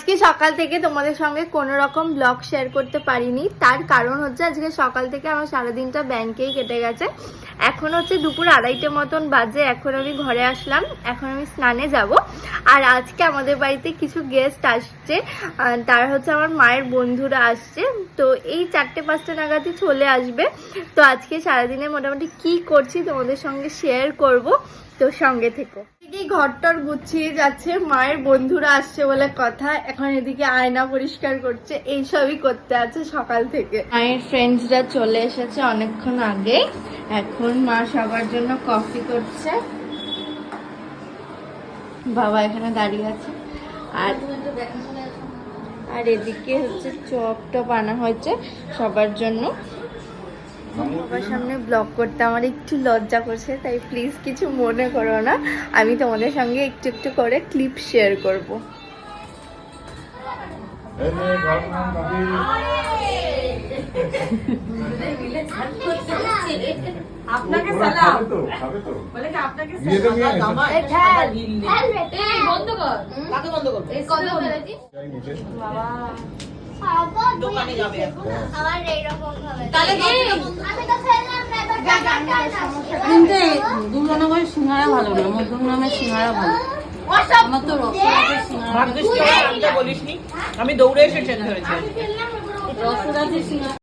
আজকে সকাল থেকে তোমাদের সঙ্গে কোনো রকম ব্লগ শেয়ার করতে পারিনি। তার কারণ হচ্ছে আজকে সকাল থেকে আমার সারাদিনটা ব্যাংকেই কেটে গেছে। এখন হচ্ছে দুপুর 2:30 মতন বাজে। এখন আমি ঘরে আসলাম, এখন আমি স্নানে যাব। আর আজকে আমাদের বাড়িতে কিছু গেস্ট আসছে, তারা হচ্ছে আমার মায়ের বন্ধুরা আসছে। তো এই 4টে-5টে নাগাদই চলে আসবে। তো আজকে সারাদিনে মোটামুটি কি করছি তোমাদের সঙ্গে শেয়ার করব, তো সঙ্গে থেকো। এদিকে ঘরটর গুছিয়ে যাচ্ছে, মায়ের বন্ধুরা আসছে বলে কথা। এখন এদিকে আয়না পরিষ্কার করছে, এইসবই করতে আছে সকাল থেকে। মায়ের ফ্রেন্ডসরা চলে এসেছে অনেকক্ষণ আগে। এখন মা সবার জন্য কফি করছে, বাবা এখানে দাঁড়িয়ে আছে। আর এদিকে হচ্ছে চপ টপ আনা হয়েছে সবার জন্য। সবার সামনে ব্লগ করতে আমার একটু লজ্জা করছে, তাই প্লিজ কিছু মনে করো না। আমি তোমাদের সঙ্গে একটু একটু করে ক্লিপ শেয়ার করব। আপনাকে সালাম বলে কি আপনাকে সালাম বন্ধ কর কাকে বন্ধ করব এই কথা বলেছি বাবা দোকানে যাবে আমার এই রকম হবে তাহলে আমি তো ফেললাম না এবার কিন্তু দুর্গা করে সিঙ্গারা ভালো না, মধ্যম নামে সিঙ্গারা ভালো। আমার তো রসগোল্লার সিঙ্গারা বলিসনি, আমি দৌড়ে এসে ট্রেন ধরেছি। রসগোল্লার সিঙ্গারা